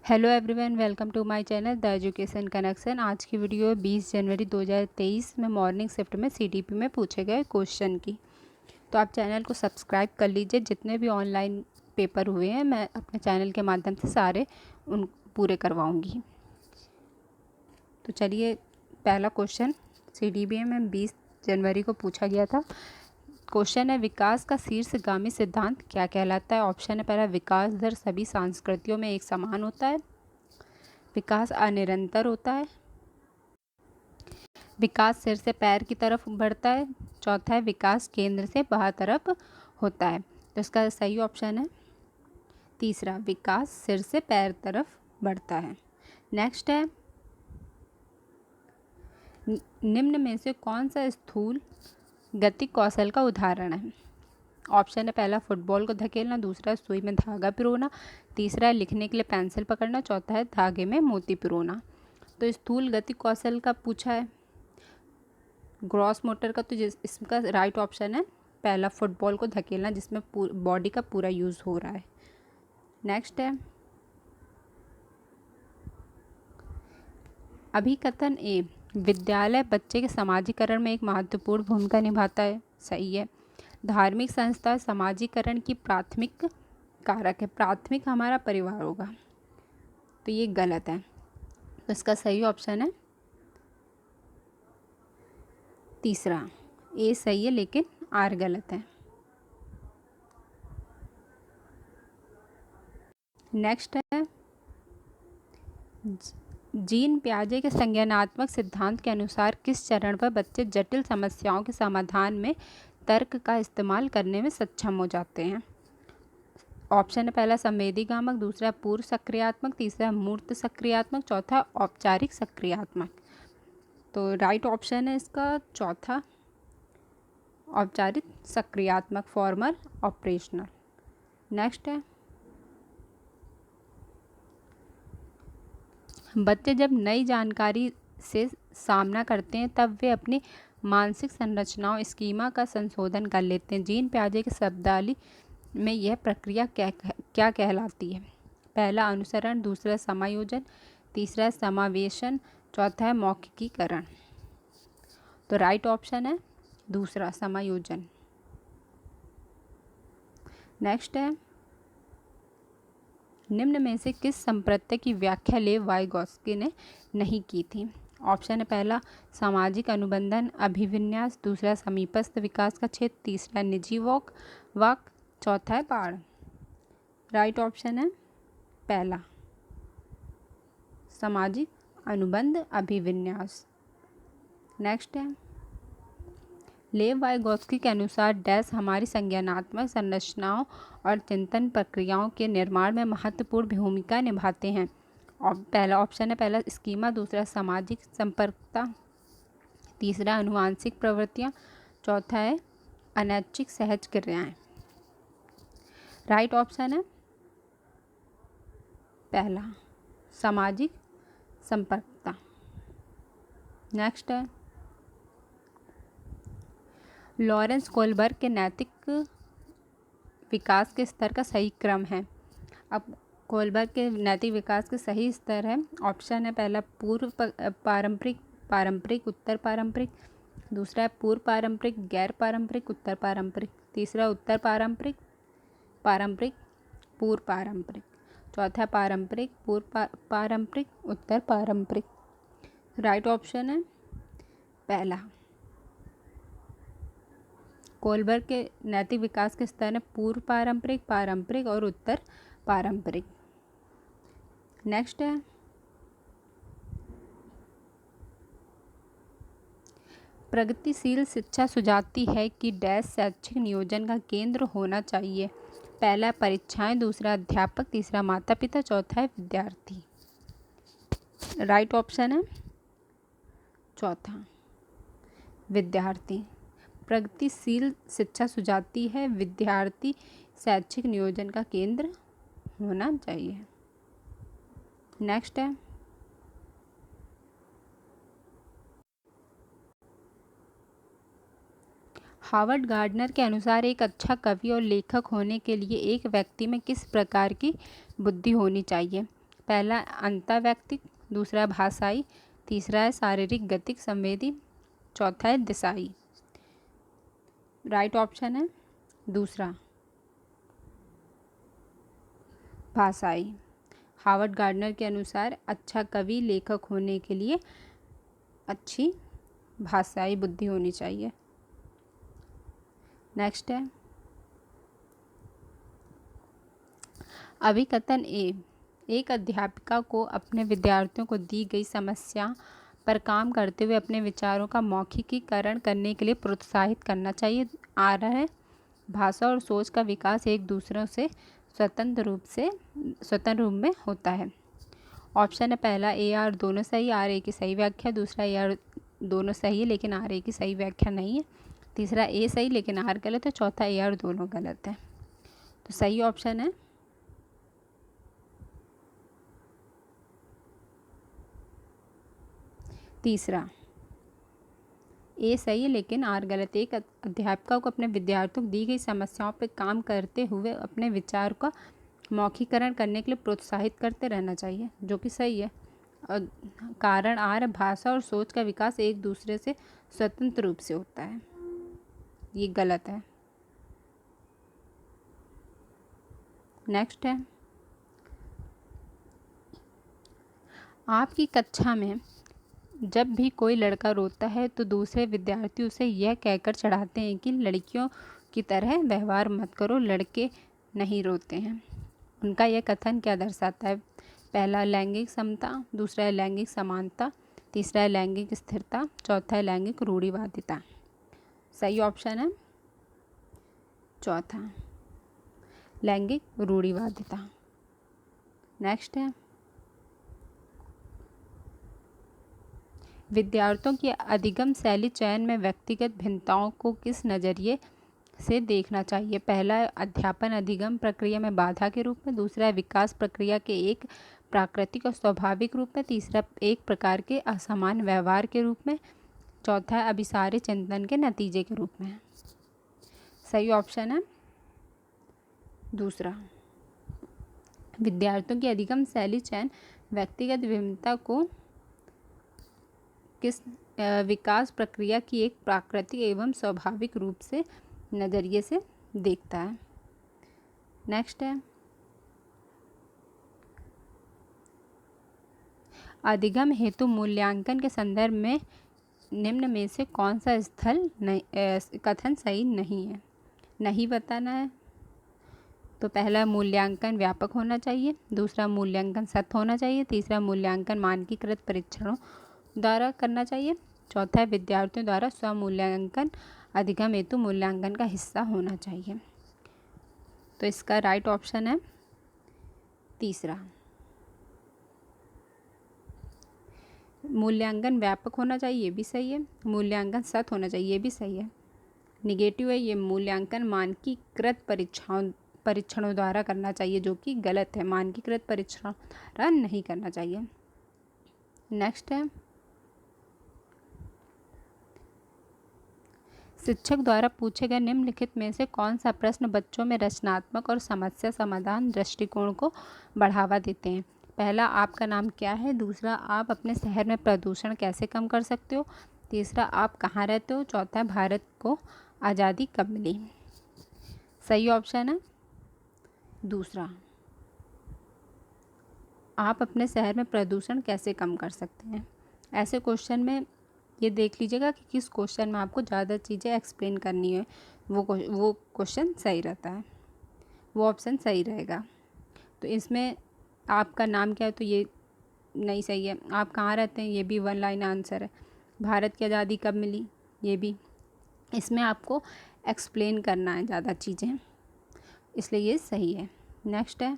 Hello everyone, welcome to my channel the education connection. आज की video 20 जनवरी 2023 में morning shift में सीडीपी में पूछे गए क्वेश्चन की। तो आप चैनल को सब्सक्राइब कर लीजिए। जितने भी ऑनलाइन पेपर हुए हैं मैं अपने चैनल के माध्यम से सारे उन पूरे करवाऊंगी। तो चलिए, पहला क्वेश्चन सीडीपी में 20 जनवरी को पूछा गया था। क्वेश्चन है, विकास का शीर्षगामी सिद्धांत क्या कहलाता है। ऑप्शन है पहला, विकास दर सभी संस्कृतियों में एक समान होता है। विकास अनिरंतर होता है। विकास सिर से पैर की तरफ बढ़ता है। चौथा है, विकास केंद्र से बाहर तरफ होता है। तो इसका सही ऑप्शन है तीसरा, विकास सिर से पैर तरफ बढ़ता है। नेक्स्ट है, निम्न में से कौन सा स्थूल गति कौशल का उदाहरण है। ऑप्शन है पहला, फुटबॉल को धकेलना। दूसरा, सुई में धागा पिरोना। तीसरा है, लिखने के लिए पेंसिल पकड़ना। चौथा है, धागे में मोती पिरोना। तो स्थूल गति कौशल का पूछा है, ग्रॉस मोटर का। तो इसका राइट ऑप्शन है पहला, फुटबॉल को धकेलना, जिसमें बॉडी का पूरा यूज़ हो रहा है। नेक्स्ट है, अभिकथन ए, विद्यालय बच्चे के समाजीकरण में एक महत्वपूर्ण भूमिका निभाता है। सही है। धार्मिक संस्था समाजीकरण की प्राथमिक कारक है। प्राथमिक हमारा परिवार होगा, तो ये गलत है। तो इसका सही ऑप्शन है तीसरा, ए सही है लेकिन आर गलत है। नेक्स्ट है, जीन पियाजे के संज्ञानात्मक सिद्धांत के अनुसार किस चरण पर बच्चे जटिल समस्याओं के समाधान में तर्क का इस्तेमाल करने में सक्षम हो जाते हैं। ऑप्शन है पहला, संवेदीगामक। दूसरा, पूर्व सक्रियात्मक। तीसरा, मूर्त सक्रियात्मक। चौथा, औपचारिक सक्रियात्मक। तो राइट ऑप्शन है इसका चौथा, औपचारिक सक्रियात्मक, फॉर्मल ऑपरेशनल। नेक्स्ट है, बच्चे जब नई जानकारी से सामना करते हैं तब वे अपनी मानसिक संरचनाओं स्कीमा का संशोधन कर लेते हैं। जीन पियाजे के शब्दावली में यह प्रक्रिया क्या कहलाती है। पहला, अनुसरण। दूसरा, समायोजन। तीसरा, समावेशन। चौथा है मौखिकीकरण। तो राइट ऑप्शन है दूसरा, समायोजन। नेक्स्ट है, निम्न में से किस संप्रत्यय की व्याख्या लेव वाइगोत्स्की ने नहीं की थी। ऑप्शन है पहला, सामाजिक अनुबंधन अभिविन्यास। दूसरा, समीपस्थ विकास का क्षेत्र। तीसरा, निजी वाक। चौथा है बाढ़। राइट ऑप्शन है पहला, सामाजिक अनुबंध अभिविन्यास। नेक्स्ट है, लेव वाइगोत्स्की के अनुसार डैश हमारी संज्ञानात्मक संरचनाओं और चिंतन प्रक्रियाओं के निर्माण में महत्वपूर्ण भूमिका निभाते हैं। और पहला ऑप्शन है पहला, स्कीमा। दूसरा, सामाजिक संपर्कता। तीसरा, आनुवांशिक प्रवृत्तियाँ। चौथा है अनैच्छिक सहज क्रियाएं। राइट ऑप्शन है पहला, सामाजिक संपर्कता। नेक्स्ट है, लॉरेंस कोलबर्ग के नैतिक विकास के स्तर का सही क्रम है। अब कोलबर्ग के नैतिक विकास के सही स्तर है। ऑप्शन है पहला, पूर्व पारंपरिक, पारंपरिक, उत्तर पारंपरिक। दूसरा है पूर्व पारंपरिक, गैर पारंपरिक, उत्तर पारंपरिक। तीसरा, उत्तर पारंपरिक, पारंपरिक, पूर्व पारंपरिक। चौथा है पारंपरिक, पूर्व पारंपरिक, उत्तर पारंपरिक। राइट ऑप्शन है पहला, कोलबर्ग के नैतिक विकास के स्तर है पूर्व पारंपरिक, पारंपरिक और उत्तर पारंपरिक। नेक्स्ट है, प्रगतिशील शिक्षा सुझाती है कि डैश शैक्षिक नियोजन का केंद्र होना चाहिए। पहला, परीक्षाएं। दूसरा, अध्यापक। तीसरा, माता पिता। चौथा है विद्यार्थी। राइट ऑप्शन है चौथा, विद्यार्थी। प्रगतिशील शिक्षा सुझाती है विद्यार्थी शैक्षिक नियोजन का केंद्र होना चाहिए। नेक्स्ट है, हावर्ड गार्डनर के अनुसार एक अच्छा कवि और लेखक होने के लिए एक व्यक्ति में किस प्रकार की बुद्धि होनी चाहिए। पहला अंतःवैयक्तिक, दूसरा भाषाई, तीसरा है शारीरिक गतिक संवेदी, चौथा है दिशाई। राइट ऑप्शन है दूसरा भाषाई। हावर्ड गार्डनर के अनुसार अच्छा कवि लेखक होने के लिए अच्छी भाषाई बुद्धि होनी चाहिए। नेक्स्ट है अभिकथन ए। एक अध्यापिका को अपने विद्यार्थियों को दी गई समस्या पर काम करते हुए अपने विचारों का मौखिकीकरण करने के लिए प्रोत्साहित करना चाहिए। आ रहा है भाषा और सोच का विकास एक दूसरे से स्वतंत्र रूप में होता है। ऑप्शन है पहला ए आर दोनों सही, आर ए की सही व्याख्या, दूसरा ए आर दोनों सही है लेकिन आर ए की सही व्याख्या नहीं है, तीसरा ए सही लेकिन आर गलत है, चौथा ए आर दोनों गलत है। तो सही ऑप्शन है तीसरा, ए सही है लेकिन आर गलत। एक अध्यापिका को अपने विद्यार्थियों को दी गई समस्याओं पर काम करते हुए अपने विचार का मौखिकरण करने के लिए प्रोत्साहित करते रहना चाहिए, जो कि सही है। और कारण आर भाषा और सोच का विकास एक दूसरे से स्वतंत्र रूप से होता है, ये गलत है। नेक्स्ट है आपकी कक्षा में जब भी कोई लड़का रोता है तो दूसरे विद्यार्थी उसे यह कहकर चढ़ाते हैं कि लड़कियों की तरह व्यवहार मत करो, लड़के नहीं रोते हैं। उनका यह कथन क्या दर्शाता है? पहला लैंगिक समता, दूसरा है लैंगिक समानता, तीसरा है लैंगिक स्थिरता, चौथा है लैंगिक रूढ़िवादिता। सही ऑप्शन है चौथा, लैंगिक रूढ़िवादिता। नेक्स्ट है विद्यार्थियों की अधिगम शैली चयन में व्यक्तिगत भिन्नताओं को किस नज़रिए से देखना चाहिए? पहला अध्यापन अधिगम प्रक्रिया में बाधा के रूप में, दूसरा विकास प्रक्रिया के एक प्राकृतिक और स्वाभाविक रूप में, तीसरा एक प्रकार के असमान व्यवहार के रूप में, चौथा अभिसारी चिंतन के नतीजे के रूप में। सही ऑप्शन है दूसरा, विद्यार्थियों की अधिगम शैली चयन व्यक्तिगत भिन्नता को किस विकास प्रक्रिया की एक प्राकृतिक एवं स्वाभाविक रूप से नज़रिए से देखता है। नेक्स्ट है अधिगम हेतु मूल्यांकन के संदर्भ में निम्न में से कौन सा स्थल कथन सही नहीं है? नहीं बताना है। तो पहला मूल्यांकन व्यापक होना चाहिए, दूसरा मूल्यांकन सत्य होना चाहिए, तीसरा मूल्यांकन मानकीकृत परीक्षणों द्वारा करना चाहिए, चौथा है विद्यार्थियों द्वारा स्वमूल्यांकन अधिगम हेतु मूल्यांकन का हिस्सा होना चाहिए। तो इसका राइट ऑप्शन है तीसरा, मूल्यांकन व्यापक होना चाहिए, ये भी सही है। मूल्यांकन सत्य होना चाहिए, ये भी सही है। निगेटिव है ये मूल्यांकन मानकीकृत परीक्षणों द्वारा करना चाहिए, जो कि गलत है। मानकीकृत परीक्षणों द्वारा नहीं करना चाहिए। नेक्स्ट है शिक्षक द्वारा पूछे गए निम्नलिखित में से कौन सा प्रश्न बच्चों में रचनात्मक और समस्या समाधान दृष्टिकोण को बढ़ावा देते हैं? पहला आपका नाम क्या है, दूसरा आप अपने शहर में प्रदूषण कैसे कम कर सकते हो, तीसरा आप कहाँ रहते हो, चौथा भारत को आज़ादी कब मिली। सही ऑप्शन है दूसरा, आप अपने शहर में प्रदूषण कैसे कम कर सकते हैं। ऐसे क्वेश्चन में ये देख लीजिएगा कि किस क्वेश्चन में आपको ज़्यादा चीज़ें एक्सप्लेन करनी है, वो क्वेश्चन सही रहता है, वो ऑप्शन सही रहेगा। तो इसमें आपका नाम क्या है तो ये नहीं सही है। आप कहाँ रहते हैं ये भी वन लाइन आंसर है। भारत की आज़ादी कब मिली ये भी, इसमें आपको एक्सप्लेन करना है ज़्यादा चीज़ें, इसलिए ये सही है। नेक्स्ट है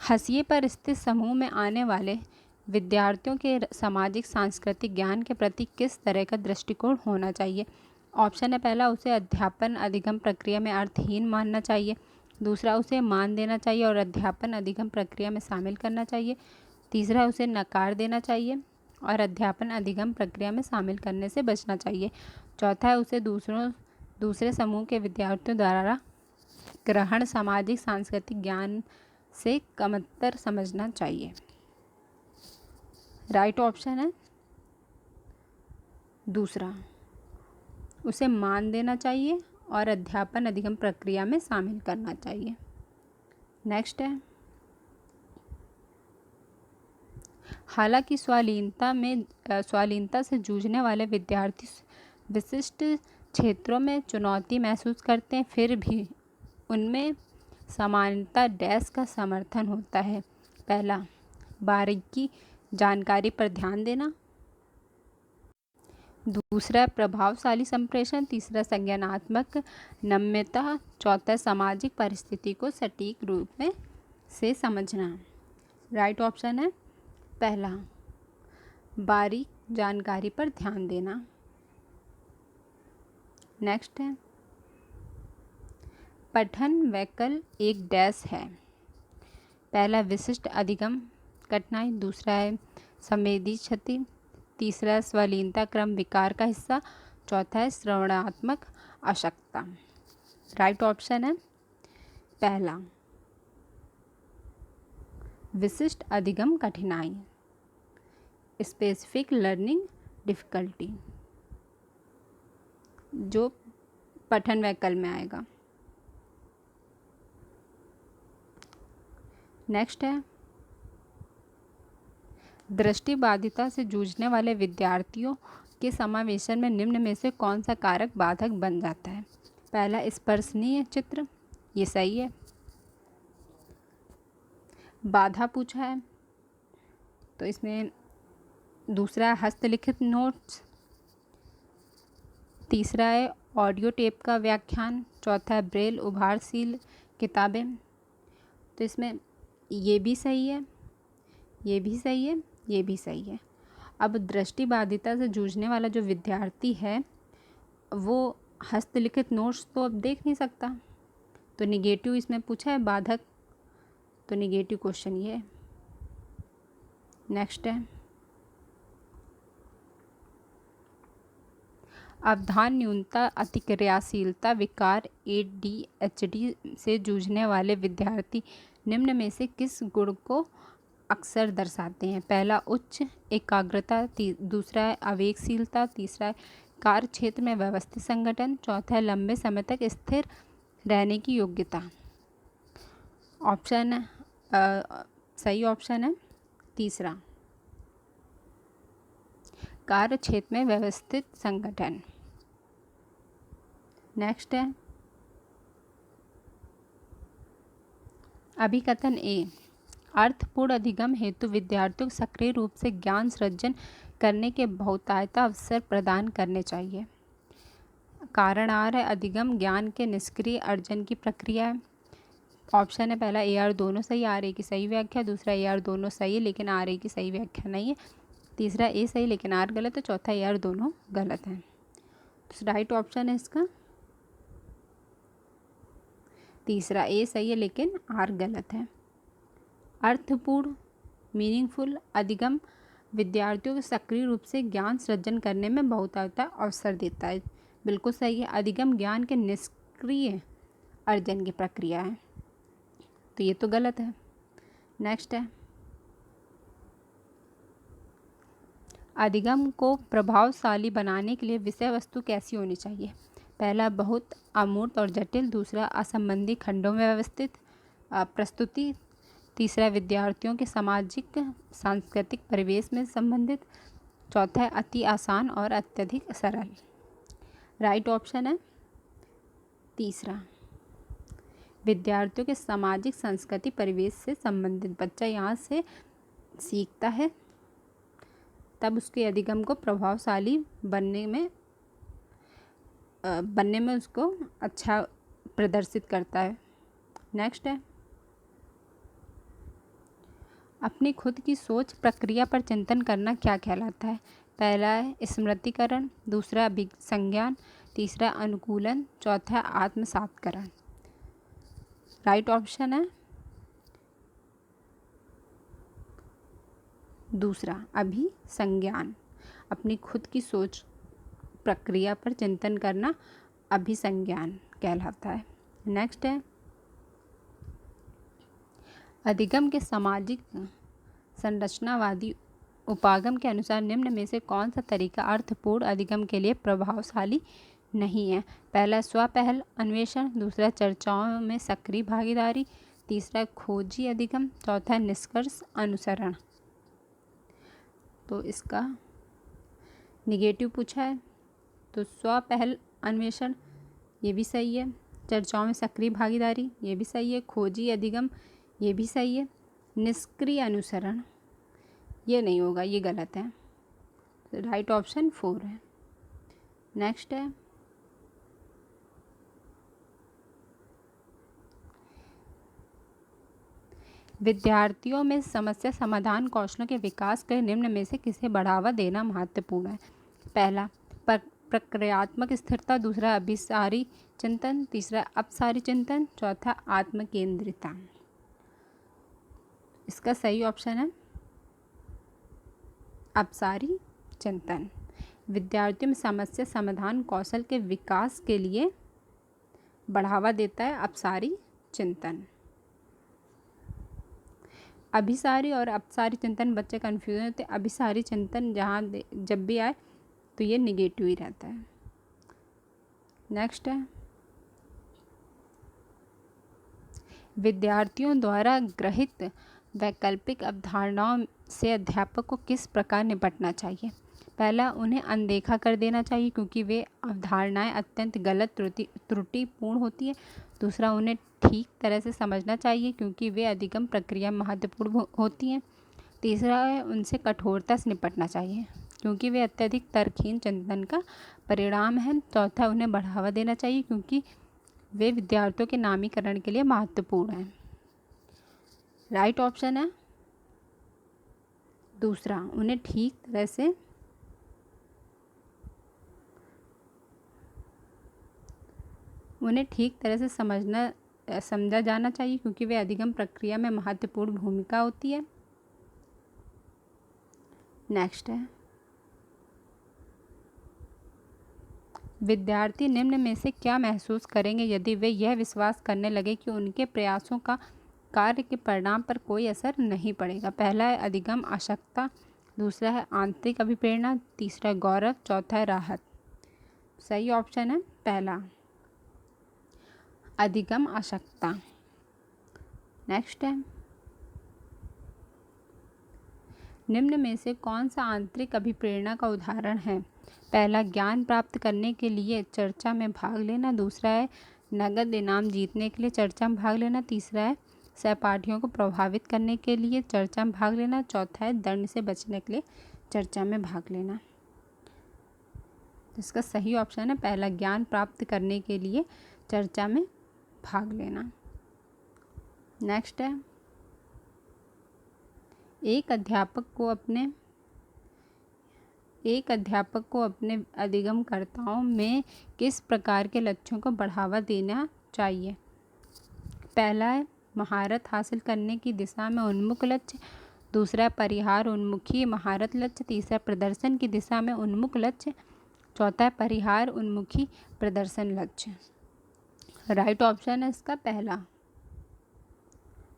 हाशिए पर स्थित समूह में आने वाले विद्यार्थियों के सामाजिक सांस्कृतिक ज्ञान के प्रति किस तरह का दृष्टिकोण होना चाहिए? ऑप्शन है पहला उसे अध्यापन अधिगम प्रक्रिया में अर्थहीन मानना चाहिए, दूसरा उसे मान देना चाहिए और अध्यापन अधिगम प्रक्रिया में शामिल करना चाहिए, तीसरा उसे नकार देना चाहिए और अध्यापन अधिगम प्रक्रिया में शामिल करने से बचना चाहिए, चौथा है उसे दूसरे समूह के विद्यार्थियों द्वारा ग्रहण सामाजिक सांस्कृतिक ज्ञान से कमतर समझना चाहिए। राइट ऑप्शन है दूसरा, उसे मान देना चाहिए और अध्यापन अधिगम प्रक्रिया में शामिल करना चाहिए। नेक्स्ट है, हालांकि स्वालीनता से जूझने वाले विद्यार्थी विशिष्ट क्षेत्रों में चुनौती महसूस करते हैं, फिर भी उनमें समानता डैश का समर्थन होता है। पहला, बारीकी जानकारी पर ध्यान देना। दूसरा, प्रभावशाली संप्रेषण। तीसरा, संज्ञानात्मक नम्यता। चौथा, सामाजिक परिस्थिति को सटीक रूप में से समझना। राइट ऑप्शन है पहला, बारीक जानकारी पर ध्यान देना। नेक्स्ट है, पठन वैकल्प एक डैश है। पहला, विशिष्ट अधिगम कठिनाई। दूसरा है संवेदी क्षति। तीसरा, स्वलीनता क्रम विकार का हिस्सा। चौथा है श्रवणात्मक अशक्तता। राइट ऑप्शन है पहला, विशिष्ट अधिगम कठिनाई, स्पेसिफिक लर्निंग डिफ़िकल्टी, जो पठन वैकल्प में आएगा। नेक्स्ट है, दृष्टिबाधिता से जूझने वाले विद्यार्थियों के समावेशन में निम्न में से कौन सा कारक बाधक बन जाता है। पहला, स्पर्शनीय चित्र, ये सही है। बाधा पूछा है तो इसमें दूसरा है हस्तलिखित नोट्स। तीसरा है ऑडियो टेप का व्याख्यान। चौथा है ब्रेल उभारशील किताबें। तो इसमें ये भी सही है, ये भी सही है, ये भी सही है। अब दृष्टिबाधिता से जूझने वाला जो विद्यार्थी है वो हस्तलिखित नोट्स तो अब देख नहीं सकता, तो निगेटिव इसमें पूछा है बाधक, तो निगेटिव क्वेश्चन ये है। नेक्स्ट है, अवधान न्यूनता अतिक्रियाशीलता विकार ADHD से जूझने वाले विद्यार्थी निम्न में से किस गुण को अक्सर दर्शाते हैं। पहला, उच्च एकाग्रता। दूसरा है आवेगशीलता। तीसरा है कार्य क्षेत्र में व्यवस्थित संगठन। चौथा है लंबे समय तक स्थिर रहने की योग्यता। ऑप्शन सही ऑप्शन है तीसरा, कार्य क्षेत्र में व्यवस्थित संगठन। नेक्स्ट है, अभिकथन ए, अर्थपूर्ण अधिगम हेतु विद्यार्थियों को सक्रिय रूप से ज्ञान सृजन करने के बहुतायता अवसर प्रदान करने चाहिए। कारण आर है, अधिगम ज्ञान के निष्क्रिय अर्जन की प्रक्रिया है। ऑप्शन है पहला AR दोनों सही, RA की सही व्याख्या। दूसरा AR दोनों सही है लेकिन RA की सही व्याख्या नहीं है। तीसरा A सही लेकिन R गलत है। चौथा AR दोनों गलत हैं। तो राइट ऑप्शन है इसका तीसरा, A सही है लेकिन R गलत है। अर्थपूर्ण मीनिंगफुल अधिगम विद्यार्थियों को सक्रिय रूप से ज्ञान सृजन करने में बहुतायता अवसर देता है, बिल्कुल सही है। अधिगम ज्ञान के निष्क्रिय अर्जन की प्रक्रिया है, तो ये तो गलत है। नेक्स्ट है, अधिगम को प्रभावशाली बनाने के लिए विषय वस्तु कैसी होनी चाहिए। पहला, बहुत अमूर्त और जटिल। दूसरा, असंबंधी खंडों में व्यवस्थित प्रस्तुति। तीसरा, विद्यार्थियों के सामाजिक सांस्कृतिक परिवेश में संबंधित। चौथा है अति आसान और अत्यधिक सरल। राइट ऑप्शन है तीसरा, विद्यार्थियों के सामाजिक सांस्कृतिक परिवेश से संबंधित। बच्चा यहाँ से सीखता है तब उसके अधिगम को प्रभावशाली बनने में उसको अच्छा प्रदर्शित करता है। नेक्स्ट है, अपनी खुद की सोच प्रक्रिया पर चिंतन करना क्या कहलाता है। पहला है स्मृतिकरण। दूसरा अभिसंज्ञान। तीसरा अनुकूलन। चौथा आत्मसातकरण। राइट ऑप्शन है दूसरा, अभिसंज्ञान। अपनी खुद की सोच प्रक्रिया पर चिंतन करना अभिसंज्ञान कहलाता है। नेक्स्ट है, अधिगम के सामाजिक संरचनावादी उपागम के अनुसार निम्न में से कौन सा तरीका अर्थपूर्ण अधिगम के लिए प्रभावशाली नहीं है? पहला स्वपहल अन्वेषण, दूसरा चर्चाओं में सक्रिय भागीदारी, तीसरा खोजी अधिगम, चौथा निष्कर्ष अनुसरण। तो इसका निगेटिव पूछा है, तो स्वपहल अन्वेषण ये भी सही है, चर्चाओं में सक्रिय भागीदारी ये भी सही है, खोजी अधिगम ये भी सही है, निष्क्रिय अनुसरण ये नहीं होगा, ये गलत है। राइट ऑप्शन 4 है। नेक्स्ट है विद्यार्थियों में समस्या समाधान कौशलों के विकास के निम्न में से किसे बढ़ावा देना महत्वपूर्ण है? पहला प्रक्रियात्मक स्थिरता, दूसरा अभिसारी चिंतन, तीसरा अपसारी चिंतन, चौथा आत्मकेंद्रिता। इसका सही ऑप्शन है अपसारी चिंतन। विद्यार्थियों में समस्या समाधान कौशल के विकास के लिए बढ़ावा देता है अपसारी चिंतन। अभिसारी और अपसारी चिंतन बच्चे कन्फ्यूजन होते हैं। अभिसारी चिंतन जहाँ जब भी आए तो ये निगेटिव ही रहता है। नेक्स्ट है विद्यार्थियों द्वारा ग्रहित वैकल्पिक अवधारणाओं से अध्यापक को किस प्रकार निपटना चाहिए? पहला उन्हें अनदेखा कर देना चाहिए क्योंकि वे अवधारणाएं अत्यंत गलत त्रुटिपूर्ण होती है। दूसरा उन्हें ठीक तरह से समझना चाहिए क्योंकि वे अधिगम प्रक्रिया महत्वपूर्ण होती हैं। तीसरा है उनसे कठोरता से निपटना चाहिए क्योंकि वे अत्यधिक तर्कहीन चिंतन का परिणाम है। चौथा उन्हें बढ़ावा देना चाहिए क्योंकि वे विद्यार्थियों के नामीकरण के लिए महत्वपूर्ण हैं। राइट ऑप्शन है दूसरा, उन्हें ठीक तरह से समझा जाना चाहिए क्योंकि वे अधिगम प्रक्रिया में महत्वपूर्ण भूमिका होती है। नेक्स्ट है विद्यार्थी निम्न में से क्या महसूस करेंगे यदि वे यह विश्वास करने लगे कि उनके प्रयासों का कार्य के परिणाम पर कोई असर नहीं पड़ेगा? पहला है अधिगम आशक्ता, दूसरा है आंतरिक अभिप्रेरणा, तीसरा है गौरव, चौथा है राहत। सही ऑप्शन है पहला अधिगम आशक्ता। नेक्स्ट है निम्न में से कौन सा आंतरिक अभिप्रेरणा का उदाहरण है? पहला ज्ञान प्राप्त करने के लिए चर्चा में भाग लेना, दूसरा है नगद इनाम जीतने के लिए चर्चा में भाग लेना, तीसरा है सहपाठियों को प्रभावित करने के लिए चर्चा में भाग लेना, चौथा है दंड से बचने के लिए चर्चा में भाग लेना। इसका सही ऑप्शन है पहला ज्ञान प्राप्त करने के लिए चर्चा में भाग लेना। नेक्स्ट है एक अध्यापक को अपने अधिगमकर्ताओं में किस प्रकार के लक्ष्यों को बढ़ावा देना चाहिए? पहला है महारत हासिल करने की दिशा में उन्मुख लक्ष्य, दूसरा परिहार उन्मुखी महारत लक्ष्य, तीसरा प्रदर्शन की दिशा में उन्मुख लक्ष्य, चौथा परिहार उन्मुखी प्रदर्शन लक्ष्य। राइट ऑप्शन है इसका पहला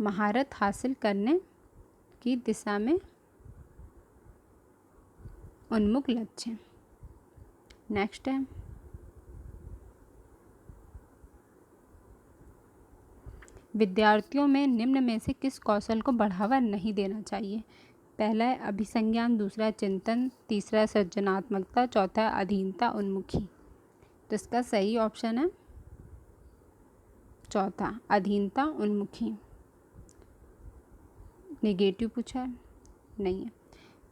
महारत हासिल करने की दिशा में उन्मुख लक्ष्य। नेक्स्ट है विद्यार्थियों में निम्न में से किस कौशल को बढ़ावा नहीं देना चाहिए? पहला है अभिसंज्ञान, दूसरा चिंतन, तीसरा सृजनात्मकता, चौथा अधीनता उन्मुखी। तो इसका सही ऑप्शन है चौथा अधीनता उन्मुखी। नेगेटिव पूछा है नहीं है।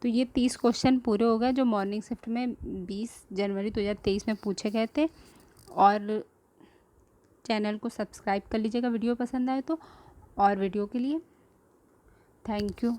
तो ये 30 क्वेश्चन पूरे हो गए जो मॉर्निंग शिफ्ट में 20 जनवरी 2023 में पूछे गए थे। और चैनल को सब्सक्राइब कर लीजिएगा वीडियो पसंद आए तो। और वीडियो के लिए थैंक यू।